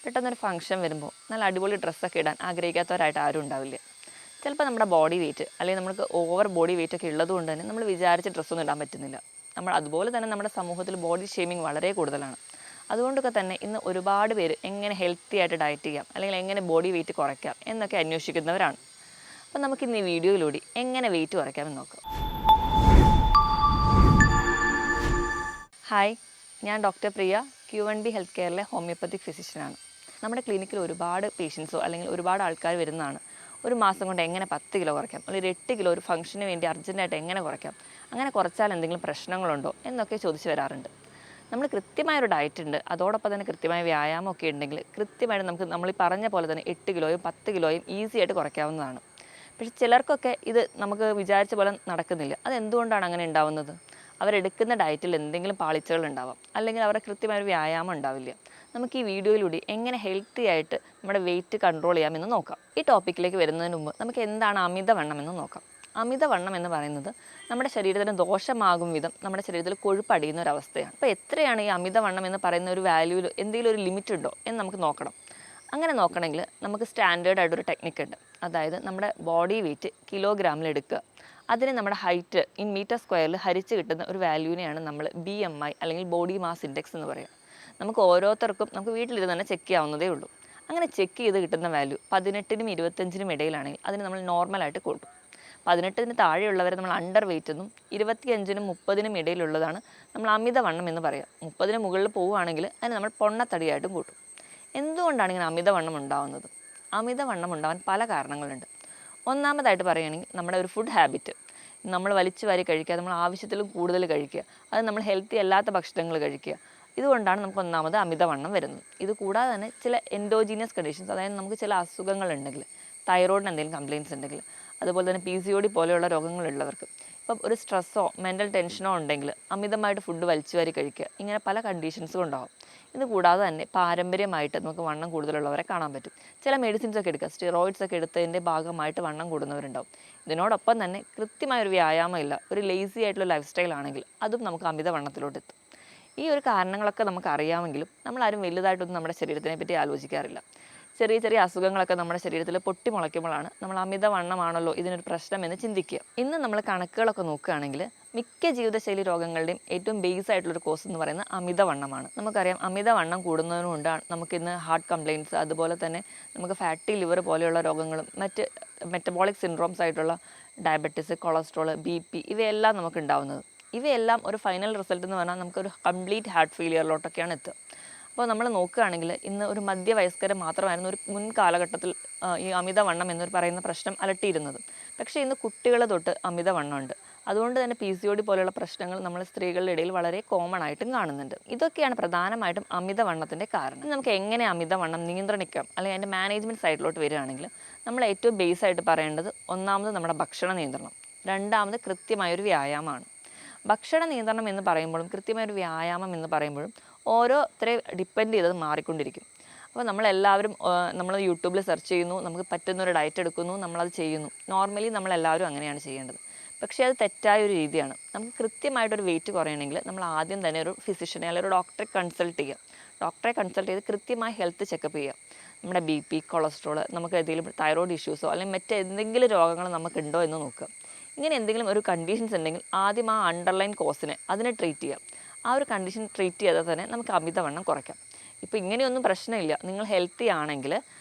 പെട്ടെന്നൊരു ഫംഗ്ഷൻ വരുമ്പോൾ നല്ല അടിപൊളി ഡ്രസ്സൊക്കെ ഇടാൻ ആഗ്രഹിക്കാത്തവരായിട്ട് ആരും ഉണ്ടാവില്ല. ചിലപ്പോൾ നമ്മുടെ ബോഡി വെയിറ്റ് അല്ലെങ്കിൽ നമുക്ക് ഓവർ ബോഡി വെയിറ്റ് ഒക്കെ ഉള്ളതുകൊണ്ട് തന്നെ നമ്മൾ വിചാരിച്ച ഡ്രസ്സൊന്നും ഇടാൻ പറ്റുന്നില്ല. അതുപോലെ തന്നെ നമ്മുടെ സമൂഹത്തിൽ ബോഡി ഷേമിങ് വളരെ കൂടുതലാണ്. അതുകൊണ്ടൊക്കെ തന്നെ ഇന്ന് ഒരുപാട് പേര് എങ്ങനെ ഹെൽത്തി ആയിട്ട് ഡയറ്റ് ചെയ്യാം അല്ലെങ്കിൽ എങ്ങനെ ബോഡി വെയിറ്റ് കുറയ്ക്കാം എന്നൊക്കെ അന്വേഷിക്കുന്നവരാണ്. അപ്പം നമുക്കിന്ന് ഈ വീഡിയോയിലൂടെ എങ്ങനെ വെയിറ്റ് കുറയ്ക്കാമെന്ന് നോക്കാം. ഹായ്, ഞാൻ ഡോക്ടർ പ്രിയ, Q1B ഹെൽത്ത് കെയറിലെ ഹോമിയോപ്പത്തിക് ഫിസിഷ്യനാണ്. നമ്മുടെ ക്ലിനിക്കിൽ ഒരുപാട് പേഷ്യൻസോ അല്ലെങ്കിൽ ഒരുപാട് ആൾക്കാർ വരുന്നതാണ്. ഒരു മാസം കൊണ്ട് എങ്ങനെ 10 കിലോ കുറയ്ക്കാം, അല്ലെങ്കിൽ 8 കിലോ ഒരു ഫംഗ്ഷന് വേണ്ടി അർജൻറ്റായിട്ട് എങ്ങനെ കുറയ്ക്കാം, അങ്ങനെ കുറച്ചാൽ എന്തെങ്കിലും പ്രശ്നങ്ങളുണ്ടോ എന്നൊക്കെ ചോദിച്ചു വരാറുണ്ട്. നമ്മൾ കൃത്യമായൊരു ഡയറ്റ് ഉണ്ട്, അതോടൊപ്പം തന്നെ കൃത്യമായ വ്യായാമമൊക്കെ ഉണ്ടെങ്കിൽ കൃത്യമായിട്ട് നമ്മൾ ഈ പറഞ്ഞ പോലെ തന്നെ 8 കിലോയും 10 കിലോയും ഈസി ആയിട്ട് കുറയ്ക്കാവുന്നതാണ്. പക്ഷേ ചിലർക്കൊക്കെ ഇത് നമുക്ക് വിചാരിച്ച പോലെ നടക്കുന്നില്ല. അതെന്തുകൊണ്ടാണ് അങ്ങനെ ഉണ്ടാവുന്നത്? അവരെടുക്കുന്ന ഡയറ്റിൽ എന്തെങ്കിലും പാളിച്ചകൾ ഉണ്ടാവാം, അല്ലെങ്കിൽ അവരുടെ കൃത്യമായൊരു വ്യായാമം ഉണ്ടാവില്ല. നമുക്ക് ഈ വീഡിയോയിലൂടെ എങ്ങനെ ഹെൽത്തി ആയിട്ട് നമ്മുടെ വെയിറ്റ് കൺട്രോൾ ചെയ്യാമെന്ന് നോക്കാം. ഈ ടോപ്പിക്കിലേക്ക് വരുന്നതിന് മുമ്പ് നമുക്ക് എന്താണ് അമിതവണ്ണം എന്ന് നോക്കാം. അമിതവണ്ണം എന്ന് പറയുന്നത് നമ്മുടെ ശരീരത്തിന് ദോഷമാകും വിധം നമ്മുടെ ശരീരത്തിൽ കൊഴുപ്പടിയുന്ന ഒരു അവസ്ഥയാണ്. അപ്പോൾ എത്രയാണ് ഈ അമിതവണ്ണം എന്ന് പറയുന്ന ഒരു വാല്യൂവിൽ എന്തെങ്കിലും ഒരു ലിമിറ്റ് ഉണ്ടോ എന്ന് നമുക്ക് നോക്കണം. അങ്ങനെ നോക്കണമെങ്കിൽ നമുക്ക് സ്റ്റാൻഡേർഡ് ആയിട്ടൊരു ടെക്നിക്ക് ഉണ്ട്. അതായത് നമ്മുടെ ബോഡി വെയിറ്റ് കിലോഗ്രാമിൽ എടുക്കുക, അതിന് നമ്മുടെ ഹൈറ്റ് ഇൻ മീറ്റർ സ്ക്വയറിൽ ഹരിച്ച് കിട്ടുന്ന ഒരു വാല്യൂവിനെയാണ് നമ്മൾ BMI അല്ലെങ്കിൽ ബോഡി മാസ് ഇൻഡെക്സ് എന്ന് പറയുക. നമുക്ക് ഓരോരുത്തർക്കും നമുക്ക് വീട്ടിലിരുന്ന് തന്നെ ചെക്ക് ചെയ്യാവുന്നതേ ഉള്ളൂ. അങ്ങനെ ചെക്ക് ചെയ്ത് കിട്ടുന്ന വാല്യൂ 18നും 25നും ഇടയിലാണെങ്കിൽ അതിന് നമ്മൾ നോർമലായിട്ട് കൂട്ടും. 18ന് താഴെയുള്ളവരെ നമ്മൾ അണ്ടർ വെയിറ്റ് എന്നും 25നും 30നും ഇടയിലുള്ളതാണ് നമ്മൾ അമിതവണ്ണം എന്ന് പറയുക. 30ന് മുകളിൽ പോവുകയാണെങ്കിൽ അതിന് നമ്മൾ പൊണ്ണത്തടിയായിട്ടും കൂട്ടും. എന്തുകൊണ്ടാണ് ഇങ്ങനെ അമിതവണ്ണം ഉണ്ടാകുന്നത്? അമിതവണ്ണം ഉണ്ടാവാൻ പല കാരണങ്ങളുണ്ട്. ഒന്നാമതായിട്ട് പറയുകയാണെങ്കിൽ നമ്മുടെ ഒരു ഫുഡ് ഹാബിറ്റ്. നമ്മൾ വലിച്ചു വാരി കഴിക്കുക, നമ്മൾ ആവശ്യത്തിലും കൂടുതൽ കഴിക്കുക, അത് നമ്മൾ ഹെൽത്തി അല്ലാത്ത ഭക്ഷണങ്ങൾ കഴിക്കുക. ഇതുകൊണ്ടാണ് നമുക്ക് ഒന്നാമത് അമിതവണ്ണം വരുന്നത്. ഇത് കൂടാതെ തന്നെ ചില എൻഡോജീനിയസ് കണ്ടീഷൻസ്, അതായത് നമുക്ക് ചില അസുഖങ്ങളുണ്ടെങ്കിൽ, തൈറോയിഡിന് എന്തെങ്കിലും കംപ്ലയിൻസ് ഉണ്ടെങ്കിൽ, അതുപോലെ തന്നെ PCOD പോലെയുള്ള രോഗങ്ങളുള്ളവർക്ക്, ഇപ്പം ഒരു സ്ട്രെസ്സോ മെൻ്റൽ ടെൻഷനോ ഉണ്ടെങ്കിൽ അമിതമായിട്ട് ഫുഡ് വലിച്ചു വാരി കഴിക്കുക, ഇങ്ങനെ പല കണ്ടീഷൻസും ഉണ്ടാകും. ഇത് കൂടാതെ തന്നെ പാരമ്പര്യമായിട്ട് നമുക്ക് വണ്ണം കൂടുതലുള്ളവരെ കാണാൻ പറ്റും. ചില മെഡിസിൻസ് ഒക്കെ എടുക്കുക, സ്റ്റിറോയിഡ്സ് ഒക്കെ എടുത്തതിൻ്റെ ഭാഗമായിട്ട് വണ്ണം കൂടുന്നവരുണ്ടാവും. ഇതിനോടൊപ്പം തന്നെ കൃത്യമായൊരു വ്യായാമം ഇല്ല, ഒരു ലേസി ആയിട്ടുള്ള ലൈഫ് സ്റ്റൈൽ ആണെങ്കിൽ അതും നമുക്ക് അമിതവണ്ണത്തിലോട്ട് എത്തും. ഈ ഒരു കാരണങ്ങളൊക്കെ നമുക്ക് അറിയാമെങ്കിലും നമ്മളാരും വലുതായിട്ടൊന്നും നമ്മുടെ ശരീരത്തിനെ പറ്റി ആലോചിക്കാറില്ല. ചെറിയ ചെറിയ അസുഖങ്ങളൊക്കെ നമ്മുടെ ശരീരത്തിൽ പൊട്ടിമുളയ്ക്കുമ്പോഴാണ് നമ്മൾ അമിതവണ്ണമാണല്ലോ ഇതിനൊരു പ്രശ്നമെന്ന് ചിന്തിക്കുക. ഇന്ന് നമ്മൾ കണക്കുകളൊക്കെ നോക്കുകയാണെങ്കിൽ മിക്ക ജീവിതശൈലി രോഗങ്ങളുടെയും ഏറ്റവും ബേസ് ആയിട്ടുള്ളൊരു കോസ് എന്ന് പറയുന്നത് അമിതവണ്ണമാണ്. നമുക്കറിയാം, അമിതവണ്ണം കൂടുന്നതിനുകൊണ്ടാണ് നമുക്കിന്ന് ഹാർട്ട് കംപ്ലയിൻസ്, അതുപോലെ തന്നെ നമുക്ക് ഫാറ്റി ലിവർ പോലെയുള്ള രോഗങ്ങളും മറ്റ് മെറ്റബോളിക് സിൻഡ്രോംസ് ആയിട്ടുള്ള ഡയബറ്റിസ്, കൊളസ്ട്രോൾ, BP ഇവയെല്ലാം നമുക്ക് ഉണ്ടാവുന്നത്. ഇവയെല്ലാം ഒരു ഫൈനൽ റിസൾട്ട് എന്ന് പറഞ്ഞാൽ നമുക്കൊരു കംപ്ലീറ്റ് ഹാർട്ട് ഫെയിലിയറിലോട്ടൊക്കെയാണ് എത്തുക. അപ്പോൾ നമ്മൾ നോക്കുകയാണെങ്കിൽ ഇന്ന് ഒരു മധ്യവയസ്കർ മാത്രമായിരുന്നു ഒരു മുൻ കാലഘട്ടത്തിൽ ഈ അമിതവണ്ണം എന്ന് പറയുന്ന പ്രശ്നം അലട്ടിയിരുന്നത്. പക്ഷേ ഇന്ന് കുട്ടികൾ തൊട്ട് അമിതവണ്ണമുണ്ട്. അതുകൊണ്ട് തന്നെ PCOD പോലെയുള്ള പ്രശ്നങ്ങൾ നമ്മൾ സ്ത്രീകളുടെ ഇടയിൽ വളരെ കോമൺ ആയിട്ടും കാണുന്നുണ്ട്. ഇതൊക്കെയാണ് പ്രധാനമായിട്ടും അമിതവണ്ണത്തിൻ്റെ കാരണം. നമുക്ക് എങ്ങനെ അമിതവണ്ണം നിയന്ത്രിക്കാം, അല്ലെങ്കിൽ അതിൻ്റെ മാനേജ്മെൻറ്റ് സൈഡിലോട്ട് വരികയാണെങ്കിൽ നമ്മൾ ഏറ്റവും ബേസ് ആയിട്ട് പറയേണ്ടത് ഒന്നാമത് നമ്മുടെ ഭക്ഷണ നിയന്ത്രണം, രണ്ടാമത് കൃത്യമായൊരു വ്യായാമമാണ്. ഭക്ഷണ നിയന്ത്രണം എന്ന് പറയുമ്പോഴും കൃത്യമായൊരു വ്യായാമം എന്ന് പറയുമ്പോഴും ഓരോരുത്തരെ ഡിപ്പെൻഡ് ചെയ്തത് മാറിക്കൊണ്ടിരിക്കും. അപ്പോൾ നമ്മളെല്ലാവരും നമ്മൾ യൂട്യൂബിൽ സെർച്ച് ചെയ്യുന്നു, നമുക്ക് പറ്റുന്നൊരു ഡയറ്റ് എടുക്കുന്നു, നമ്മളത് ചെയ്യുന്നു. നോർമലി നമ്മളെല്ലാവരും അങ്ങനെയാണ് ചെയ്യേണ്ടത്. പക്ഷേ അത് തെറ്റായൊരു രീതിയാണ്. നമുക്ക് കൃത്യമായിട്ടൊരു വെയിറ്റ് കുറയണമെങ്കിൽ നമ്മൾ ആദ്യം തന്നെ ഒരു ഫിസിഷ്യനെ അല്ലെങ്കിൽ ഒരു ഡോക്ടറെ കൺസൾട്ട് ചെയ്യുക. ഡോക്ടറെ കൺസൾട്ട് ചെയ്ത് കൃത്യമായി ഹെൽത്ത് ചെക്കപ്പ് ചെയ്യുക. നമ്മുടെ BP, കൊളസ്ട്രോൾ, നമുക്ക് എന്തെങ്കിലും തൈറോയ്ഡ് ഇഷ്യൂസോ അല്ലെങ്കിൽ മറ്റെന്തെങ്കിലും രോഗങ്ങൾ നമുക്കുണ്ടോ എന്ന് നോക്കുക. ഇങ്ങനെ എന്തെങ്കിലും ഒരു കണ്ടീഷൻസ് ഉണ്ടെങ്കിൽ ആദ്യം ആ അണ്ടർലൈൻ കോസിനെ അതിനെ ട്രീറ്റ് ചെയ്യാം. ആ ഒരു കണ്ടീഷൻ ട്രീറ്റ് ചെയ്താൽ തന്നെ നമുക്ക് അമിതവണ്ണം കുറയ്ക്കാം. ഇപ്പോൾ ഇങ്ങനെയൊന്നും പ്രശ്നമില്ല, നിങ്ങൾ ഹെൽത്തി ആണെങ്കിൽ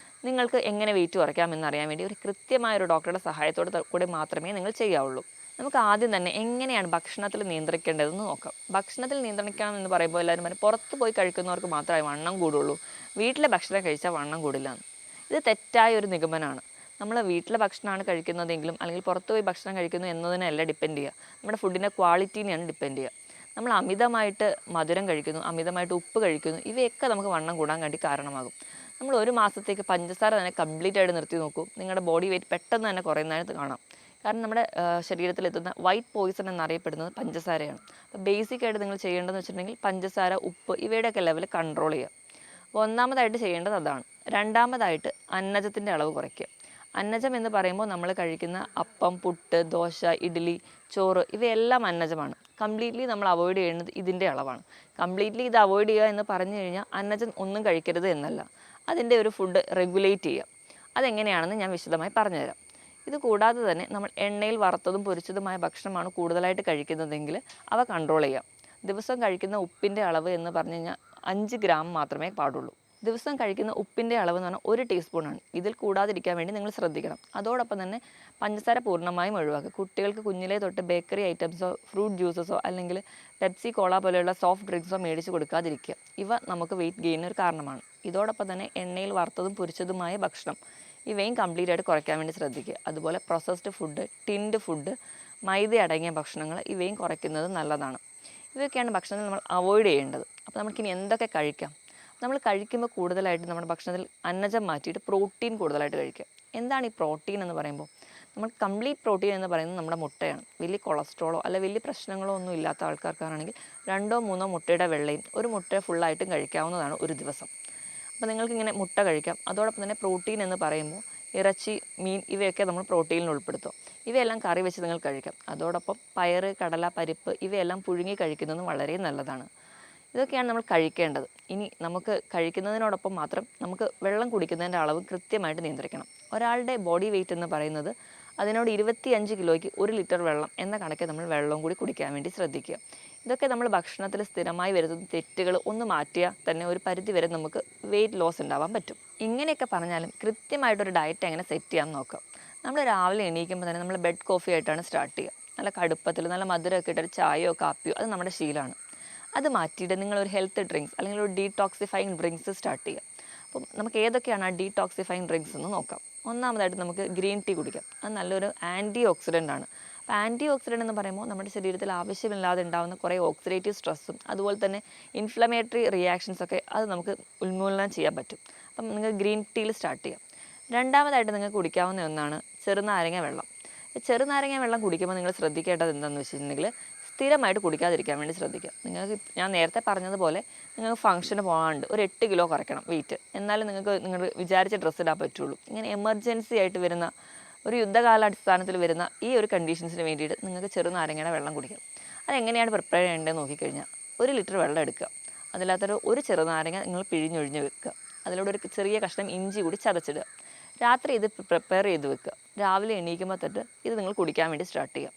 നിങ്ങൾക്ക് എങ്ങനെ വെയിറ്റ് കുറയ്ക്കാം എന്നറിയാൻ വേണ്ടി ഒരു കൃത്യമായൊരു ഡോക്ടറുടെ സഹായത്തോടെ കൂടി മാത്രമേ നിങ്ങൾ ചെയ്യാവുള്ളൂ. നമുക്ക് ആദ്യം തന്നെ എങ്ങനെയാണ് ഭക്ഷണത്തിൽ നിയന്ത്രിക്കേണ്ടതെന്ന് നോക്കാം. ഭക്ഷണത്തിൽ നിയന്ത്രിക്കണം എന്ന് പറയുമ്പോൾ എല്ലാവരും പറയും പുറത്ത് പോയി കഴിക്കുന്നവർക്ക് മാത്രമേ വണ്ണം കൂടുള്ളൂ, വീട്ടിലെ ഭക്ഷണം കഴിച്ചാൽ വണ്ണം കൂടില്ല എന്ന്. ഇത് തെറ്റായ ഒരു നിഗമനമാണ്. നമ്മൾ വീട്ടിലെ ഭക്ഷണമാണ് കഴിക്കുന്നതെങ്കിലും അല്ലെങ്കിൽ പുറത്ത് പോയി ഭക്ഷണം കഴിക്കുന്നു എന്നതിനല്ല ഡിപ്പെൻഡ് ചെയ്യുക, നമ്മുടെ ഫുഡിൻ്റെ ക്വാളിറ്റീനെയാണ് ഡിപ്പെൻഡ് ചെയ്യുക. നമ്മൾ അമിതമായിട്ട് മധുരം കഴിക്കുന്നു, അമിതമായിട്ട് ഉപ്പ് കഴിക്കുന്നു, ഇവയൊക്കെ നമുക്ക് വണ്ണം കൂടാൻ വേണ്ടി കാരണമാകും. നമ്മൾ ഒരു മാസത്തേക്ക് പഞ്ചസാര തന്നെ കംപ്ലീറ്റ് ആയിട്ട് നിർത്തി നോക്കൂ, നിങ്ങളുടെ ബോഡി വെയിറ്റ് പെട്ടെന്ന് തന്നെ കുറയുന്നതായിട്ട് കാണാം. കാരണം നമ്മുടെ ശരീരത്തിലെത്തുന്ന വൈറ്റ് പോയിസൺ എന്നറിയപ്പെടുന്നത് പഞ്ചസാരയാണ്. അപ്പോൾ ബേസിക്കായിട്ട് നിങ്ങൾ ചെയ്യേണ്ടതെന്ന് വെച്ചിട്ടുണ്ടെങ്കിൽ പഞ്ചസാര, ഉപ്പ് ഇവയുടെയൊക്കെ ലെവൽ കൺട്രോൾ ചെയ്യുക. അപ്പോൾ ഒന്നാമതായിട്ട് ചെയ്യേണ്ടത് അതാണ്. രണ്ടാമതായിട്ട് അന്നജത്തിൻ്റെ അളവ് കുറയ്ക്കുക. അന്നജം എന്ന് പറയുമ്പോൾ നമ്മൾ കഴിക്കുന്ന അപ്പം, പുട്ട്, ദോശ, ഇഡ്ഡലി, ചോറ് ഇവയെല്ലാം അന്നജമാണ്. കംപ്ലീറ്റ്ലി നമ്മൾ അവോയ്ഡ് ചെയ്യുന്നത് ഇതിൻ്റെ അളവാണ്. കംപ്ലീറ്റ്ലി ഇത് അവോയ്ഡ് ചെയ്യുക എന്ന് പറഞ്ഞു കഴിഞ്ഞാൽ അന്നജം ഒന്നും കഴിക്കരുത് എന്നല്ല. അതിൻ്റെ ഒരു ഫുഡ് റെഗുലേറ്റ് ചെയ്യുക. അതെങ്ങനെയാണെന്ന് ഞാൻ വിശദമായി പറഞ്ഞുതരാം. ഇത് കൂടാതെ തന്നെ നമ്മൾ എണ്ണയിൽ വറുത്തതും പൊരിച്ചതുമായ ഭക്ഷണമാണ് കൂടുതലായിട്ട് കഴിക്കുന്നതെങ്കിൽ അവ കൺട്രോൾ ചെയ്യാം. ദിവസം കഴിക്കുന്ന ഉപ്പിൻ്റെ അളവ് എന്ന് പറഞ്ഞു കഴിഞ്ഞാൽ 5 ഗ്രാം മാത്രമേ പാടുള്ളൂ. ദിവസം കഴിക്കുന്ന ഉപ്പിൻ്റെ അളവ് എന്ന് പറഞ്ഞാൽ 1 ടീസ്പൂണാണ്. ഇതിൽ കൂടാതിരിക്കാൻ വേണ്ടി നിങ്ങൾ ശ്രദ്ധിക്കണം. അതോടൊപ്പം തന്നെ പഞ്ചസാര പൂർണ്ണമായും ഒഴിവാക്കുക. കുട്ടികൾക്ക് കുഞ്ഞിലേ തൊട്ട് ബേക്കറി ഐറ്റംസോ ഫ്രൂട്ട് ജ്യൂസസോ അല്ലെങ്കിൽ പെപ്സി കോള പോലെയുള്ള സോഫ്റ്റ് ഡ്രിങ്ക്സോ മേടിച്ച് കൊടുക്കാതിരിക്കുക. ഇവ നമുക്ക് വെയിറ്റ് ഗെയിനിന് ഒരു കാരണമാണ്. ഇതോടൊപ്പം തന്നെ എണ്ണയിൽ വറുത്തതും പൊരിച്ചതുമായ ഭക്ഷണം ഇവയും കംപ്ലീറ്റ് ആയിട്ട് കുറയ്ക്കാൻ വേണ്ടി ശ്രദ്ധിക്കുക. അതുപോലെ പ്രോസസ്ഡ് ഫുഡ്, ടിൻഡ് ഫുഡ്, മൈദ അടങ്ങിയ ഭക്ഷണങ്ങൾ ഇവയും കുറയ്ക്കുന്നത് നല്ലതാണ്. ഇവയൊക്കെയാണ് ഭക്ഷണത്തിൽ നമ്മൾ അവോയ്ഡ് ചെയ്യേണ്ടത്. അപ്പോൾ നമുക്കിനി എന്തൊക്കെ കഴിക്കാം? നമ്മൾ കഴിക്കുമ്പോൾ കൂടുതലായിട്ട് നമ്മുടെ ഭക്ഷണത്തിൽ അന്നജം മാറ്റിയിട്ട് പ്രോട്ടീൻ കൂടുതലായിട്ട് കഴിക്കുക. എന്താണ് ഈ പ്രോട്ടീൻ എന്ന് പറയുമ്പോൾ? നമ്മൾ കംപ്ലീറ്റ് പ്രോട്ടീൻ എന്ന് പറയുന്നത് നമ്മുടെ മുട്ടയാണ്. വലിയ കൊളസ്ട്രോളോ അല്ല വലിയ പ്രശ്നങ്ങളോ ഒന്നും ഇല്ലാത്ത ആൾക്കാർക്കാണെങ്കിൽ 2 3 മുട്ടയുടെ വെള്ളയും ഒരു മുട്ട ഫുള്ളായിട്ടും കഴിക്കാവുന്നതാണ് ഒരു ദിവസം. അപ്പോൾ നിങ്ങൾക്കിങ്ങനെ മുട്ട കഴിക്കാം. അതോടൊപ്പം തന്നെ പ്രോട്ടീൻ എന്ന് പറയുമ്പോൾ ഇറച്ചി, മീൻ ഇവയൊക്കെ നമ്മൾ പ്രോട്ടീനിൽ ഉൾപ്പെടുത്തും. ഇവയെല്ലാം കറി വെച്ച് നിങ്ങൾ കഴിക്കാം. അതോടൊപ്പം പയറ്, കടല, പരിപ്പ് ഇവയെല്ലാം പുഴുങ്ങി കഴിക്കുന്നതും വളരെ നല്ലതാണ്. ഇതൊക്കെയാണ് നമ്മൾ കഴിക്കേണ്ടത്. ഇനി നമുക്ക് കഴിക്കുന്നതിനോടൊപ്പം മാത്രം നമുക്ക് വെള്ളം കുടിക്കുന്നതിൻ്റെ അളവ് കൃത്യമായിട്ട് നിയന്ത്രിക്കണം. ഒരാളുടെ ബോഡി വെയിറ്റ് എന്ന് പറയുന്നത് അതിനോട് 25 കിലോയ്ക്ക് 1 ലിറ്റർ വെള്ളം എന്ന കണക്ക് നമ്മൾ വെള്ളവും കൂടി കുടിക്കാൻ വേണ്ടി ശ്രദ്ധിക്കുക. ഇതൊക്കെ നമ്മൾ ഭക്ഷണത്തിൽ സ്ഥിരമായി വരുന്ന തെറ്റുകൾ ഒന്ന് മാറ്റിയാൽ തന്നെ ഒരു പരിധി വരെ നമുക്ക് വെയിറ്റ് ലോസ് ഉണ്ടാവാൻ പറ്റും. ഇങ്ങനെയൊക്കെ പറഞ്ഞാലും കൃത്യമായിട്ടൊരു ഡയറ്റ് എങ്ങനെ സെറ്റ് ചെയ്യാൻ നോക്കാം. നമ്മൾ രാവിലെ എണീക്കുമ്പോൾ തന്നെ നമ്മൾ ബെഡ് കോഫി ആയിട്ടാണ് സ്റ്റാർട്ട് ചെയ്യുക. നല്ല കടുപ്പത്തിൽ നല്ല മധുരമൊക്കെ ഇട്ടൊരു ചായയോ കാപ്പിയോ അത് നമ്മുടെ ശീലമാണ്. അത് മാറ്റിയിട്ട് നിങ്ങളൊരു ഹെൽത്ത് ഡ്രിങ്ക്സ് അല്ലെങ്കിൽ ഒരു ഡീടോക്സിഫൈങ് ഡ്രിങ്ക്സ് സ്റ്റാർട്ട് ചെയ്യുക. അപ്പം നമുക്ക് ഏതൊക്കെയാണ് ആ ഡീടോക്സിഫൈങ് ഡ്രിങ്ക്സ് എന്ന് നോക്കാം. ഒന്നാമതായിട്ട് നമുക്ക് ഗ്രീൻ ടീ കുടിക്കാം. അത് നല്ലൊരു ആൻറ്റി ഓക്സിഡൻ്റ് ആണ്. അപ്പോൾ ആൻറ്റി ഓക്സിഡൻ്റ് എന്ന് പറയുമ്പോൾ നമ്മുടെ ശരീരത്തിൽ ആവശ്യമില്ലാതെ ഉണ്ടാകുന്ന കുറേ ഓക്സിഡേറ്റീവ് സ്ട്രെസ്സും അതുപോലെ തന്നെ ഇൻഫ്ലമേറ്ററി റിയാക്ഷൻസൊക്കെ അത് നമുക്ക് ഉന്മൂലനം ചെയ്യാൻ പറ്റും. അപ്പം നിങ്ങൾക്ക് ഗ്രീൻ ടീയിൽ സ്റ്റാർട്ട് ചെയ്യാം. രണ്ടാമതായിട്ട് നിങ്ങൾക്ക് കുടിക്കാവുന്ന ഒന്നാണ് ചെറുനാരങ്ങ വെള്ളം. ചെറുനാരങ്ങ വെള്ളം കുടിക്കുമ്പോൾ നിങ്ങൾ ശ്രദ്ധിക്കേണ്ടത് എന്താണെന്ന് വെച്ചിട്ടുണ്ടെങ്കിൽ സ്ഥിരമായിട്ട് കുടിക്കാതിരിക്കാൻ വേണ്ടി ശ്രദ്ധിക്കുക. നിങ്ങൾക്ക് ഞാൻ നേരത്തെ പറഞ്ഞതുപോലെ നിങ്ങൾക്ക് ഫംഗ്ഷന് പോകാണ്ട് ഒരു 8 കിലോ കുറയ്ക്കണം വെയിറ്റ്. എന്നാലും നിങ്ങൾക്ക് നിങ്ങൾ വിചാരിച്ച ഡ്രസ്സ് ഇടാൻ പറ്റുള്ളൂ. ഇങ്ങനെ എമർജൻസി ആയിട്ട് വരുന്ന ഒരു യുദ്ധകാലാടിസ്ഥാനത്തിൽ വരുന്ന ഈ ഒരു കണ്ടീഷൻസിന് വേണ്ടിയിട്ട് നിങ്ങൾക്ക് ചെറുനാരങ്ങയുടെ വെള്ളം കുടിക്കാം. അതെങ്ങനെയാണ് പ്രിപ്പയർ ചെയ്യേണ്ടതെന്ന് നോക്കിക്കഴിഞ്ഞാൽ 1 ലിറ്റർ വെള്ളം എടുക്കുക. അതിനകത്തൊരു ചെറുനാരങ്ങ നിങ്ങൾ പിഴിഞ്ഞൊഴിഞ്ഞ് വെക്കുക. അതിലൂടെ ഒരു ചെറിയ കഷ്ണം ഇഞ്ചി കൂടി ചതച്ചിടുക. രാത്രി ഇത് പ്രിപ്പയർ ചെയ്ത് വെക്കുക. രാവിലെ എണീക്കുമ്പോൾ തൊട്ട് ഇത് നിങ്ങൾ കുടിക്കാൻ വേണ്ടി സ്റ്റാർട്ട് ചെയ്യുക.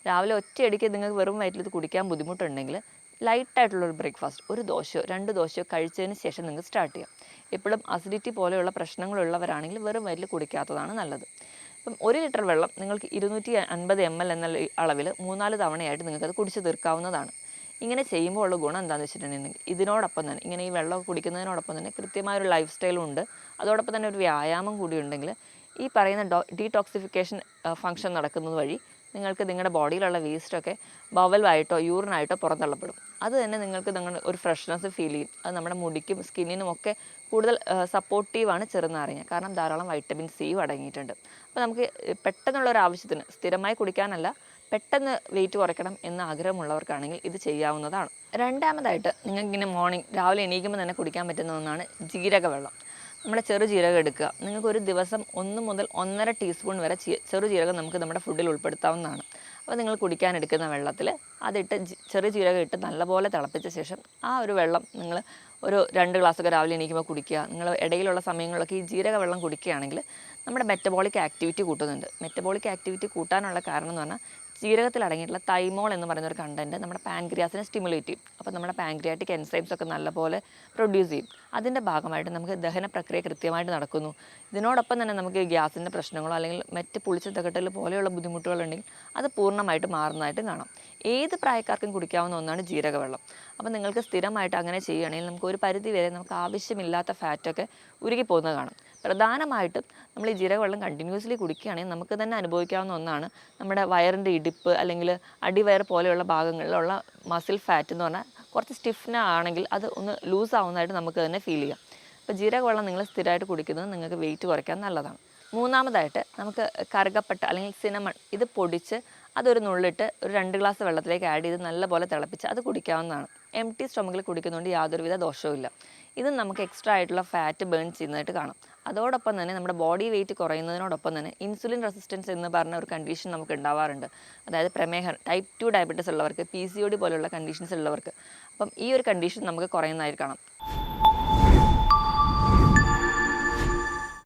രാവിലെ ഒറ്റയടിക്ക് നിങ്ങൾക്ക് വെറും വയറ്റിൽ ഇത് കുടിക്കാൻ ബുദ്ധിമുട്ടുണ്ടെങ്കിൽ ലൈറ്റായിട്ടുള്ളൊരു ബ്രേക്ക്ഫാസ്റ്റ് 1 ദോശയോ 2 ദോശയോ കഴിച്ചതിന് ശേഷം നിങ്ങൾക്ക് സ്റ്റാർട്ട് ചെയ്യാം. എപ്പോഴും അസിഡിറ്റി പോലെയുള്ള പ്രശ്നങ്ങളുള്ളവരാണെങ്കിൽ വെറും വയറ്റിൽ കുടിക്കാത്തതാണ് നല്ലത്. ഇപ്പം 1 ലിറ്റർ വെള്ളം നിങ്ങൾക്ക് 250 ml എന്ന അളവിൽ 3-4 തവണയായിട്ട് നിങ്ങൾക്കത് കുടിച്ച് തീർക്കാവുന്നതാണ്. ഇങ്ങനെ ചെയ്യുമ്പോൾ ഉള്ള ഗുണം എന്താണെന്ന് വെച്ചിട്ടുണ്ടെങ്കിൽ ഇതിനോടൊപ്പം തന്നെ ഇങ്ങനെ ഈ വെള്ളം കുടിക്കുന്നതിനോടൊപ്പം തന്നെ കൃത്യമായൊരു ലൈഫ് സ്റ്റൈലും ഉണ്ട്. അതോടൊപ്പം തന്നെ ഒരു വ്യായാമം കൂടി ഉണ്ടെങ്കിൽ ഈ പറയുന്ന ഡീടോക്സിഫിക്കേഷൻ ഫംഗ്ഷൻ നടക്കുന്നത് വഴി നിങ്ങൾക്ക് നിങ്ങളുടെ ബോഡിയിലുള്ള വേസ്റ്റൊക്കെ ബവലായിട്ടോ യൂറിനായിട്ടോ പുറന്തള്ളപ്പെടും. അത് തന്നെ നിങ്ങൾക്ക് ഒരു ഫ്രഷ്നെസ് ഫീൽ ചെയ്യും. അത് നമ്മുടെ മുടിക്കും സ്കിന്നിനും ഒക്കെ കൂടുതൽ സപ്പോർട്ടീവാണ് ചെറുനാരങ്ങ. കാരണം ധാരാളം വൈറ്റമിൻ സിയും അടങ്ങിയിട്ടുണ്ട്. അപ്പോൾ നമുക്ക് പെട്ടെന്നുള്ള ഒരു ആവശ്യത്തിന് സ്ഥിരമായി കുടിക്കാനല്ല, പെട്ടെന്ന് വെയിറ്റ് കുറയ്ക്കണം എന്ന ആഗ്രഹമുള്ളവർക്കാണെങ്കിൽ ഇത് ചെയ്യാവുന്നതാണ്. രണ്ടാമതായിട്ട് നിങ്ങൾക്കിങ്ങനെ മോർണിംഗ് രാവിലെ എണീക്കുമ്പോൾ തന്നെ കുടിക്കാൻ പറ്റുന്ന ഒന്നാണ് ജീരകവെള്ളം. നമ്മുടെ ചെറുജീരകം എടുക്കുക. നിങ്ങൾക്ക് ഒരു ദിവസം 1 മുതൽ 1.5 ടീസ്പൂൺ വരെ ചെറുജീരകം നമുക്ക് നമ്മുടെ ഫുഡിൽ ഉൾപ്പെടുത്താവുന്നതാണ്. അപ്പോൾ നിങ്ങൾ കുടിക്കാൻ എടുക്കുന്ന വെള്ളത്തിൽ അതിട്ട് ചെറുജീരകം ഇട്ട് നല്ലപോലെ തിളപ്പിച്ച ശേഷം ആ ഒരു വെള്ളം നിങ്ങൾ ഒരു 2 ഗ്ലാസ്സൊക്കെ രാവിലെ എണീക്കുമ്പോൾ കുടിക്കുക. നിങ്ങൾ ഇടയിലുള്ള സമയങ്ങളിലൊക്കെ ഈ ജീരക വെള്ളം കുടിക്കുകയാണെങ്കിൽ നമ്മുടെ മെറ്റബോളിക് ആക്ടിവിറ്റി കൂട്ടുന്നുണ്ട്. മെറ്റബോളിക് ആക്ടിവിറ്റി കൂട്ടാനുള്ള കാരണം എന്ന് പറഞ്ഞാൽ ജീരകത്തിൽ അടങ്ങിയിട്ടുള്ള തൈമോൾ എന്ന് പറയുന്ന ഒരു കണ്ടൻറ്റ് നമ്മുടെ പാൻക്രിയാസിനെ സ്റ്റിമുലേറ്റ് ചെയ്യും. അപ്പോൾ നമ്മുടെ പാൻക്രിയാറ്റിക് എൻസൈംസ് ഒക്കെ നല്ലപോലെ പ്രൊഡ്യൂസ് ചെയ്യും. അതിൻ്റെ ഭാഗമായിട്ട് നമുക്ക് ദഹന പ്രക്രിയ കൃത്യമായിട്ട് നടക്കുന്നു. ഇതിനോടൊപ്പം തന്നെ നമുക്ക് ഗ്യാസിൻ്റെ പ്രശ്നങ്ങളോ അല്ലെങ്കിൽ മറ്റ് പുളിച്ച തകട്ടൽ പോലെയുള്ള ബുദ്ധിമുട്ടുകളുണ്ടെങ്കിൽ അത് പൂർണ്ണമായിട്ട് മാറുന്നതായിട്ട് കാണാം. ഏത് പ്രായക്കാർക്കും കുടിക്കാവുന്ന ഒന്നാണ് ജീരകവെള്ളം. അപ്പോൾ നിങ്ങൾക്ക് സ്ഥിരമായിട്ട് അങ്ങനെ ചെയ്യുകയാണെങ്കിൽ നമുക്ക് ഒരു പരിധി വരെ നമുക്ക് ആവശ്യമില്ലാത്ത ഫാറ്റൊക്കെ ഉരുകി പോകുന്നത് കാണാം. പ്രധാനമായിട്ടും നമ്മൾ ഈ ജീരകവെള്ളം കണ്ടിന്യൂസ്ലി കുടിക്കുകയാണെങ്കിൽ നമുക്ക് തന്നെ അനുഭവിക്കാവുന്ന ഒന്നാണ് നമ്മുടെ വയറിൻ്റെ ഇടിപ്പ് അല്ലെങ്കിൽ അടിവയർ പോലെയുള്ള ഭാഗങ്ങളിലുള്ള മസിൽ ഫാറ്റ് എന്ന് പറഞ്ഞാൽ കുറച്ച് സ്റ്റിഫ്നാണെങ്കിൽ അത് ഒന്ന് ലൂസ് ആവുന്നതായിട്ട് നമുക്ക് തന്നെ ഫീൽ ചെയ്യാം. അപ്പോൾ ജീരകവെള്ളം നിങ്ങൾ സ്ഥിരമായിട്ട് കുടിക്കുന്നത് നിങ്ങൾക്ക് വെയിറ്റ് കുറയ്ക്കാൻ നല്ലതാണ്. മൂന്നാമതായിട്ട് നമുക്ക് കറുകപ്പട്ട അല്ലെങ്കിൽ സിനമൺ ഇത് പൊടിച്ച് അതൊരു നുള്ളിട്ട് ഒരു 2 ഗ്ലാസ് വെള്ളത്തിലേക്ക് ആഡ് ചെയ്ത് നല്ലപോലെ തിളപ്പിച്ച് അത് കുടിക്കാവുന്നതാണ്. എംപ്റ്റി സ്റ്റൊമക്കിൽ കുടിക്കുന്നതുകൊണ്ട് യാതൊരുവിധ ദോഷവുമില്ല. ഇത് നമുക്ക് എക്സ്ട്രാ ആയിട്ടുള്ള ഫാറ്റ് ബേൺ ചെയ്യുന്നതായിട്ട് കാണാം. അതോടൊപ്പം തന്നെ നമ്മുടെ ബോഡി വെയിറ്റ് കുറയുന്നതിനോടൊപ്പം തന്നെ ഇൻസുലിൻ റെസിസ്റ്റൻസ് എന്ന് പറഞ്ഞ ഒരു കണ്ടീഷൻ നമുക്ക് ഉണ്ടാവാറുണ്ട്. അതായത് പ്രമേഹം, ടൈപ്പ് 2 ഡയബറ്റീസ് ഉള്ളവർക്ക്, PCOD പോലെയുള്ള കണ്ടീഷൻസ് ഉള്ളവർക്ക്. അപ്പം ഈ ഒരു കണ്ടീഷൻ നമുക്ക് കുറയുന്നതായിട്ട് കാണാം.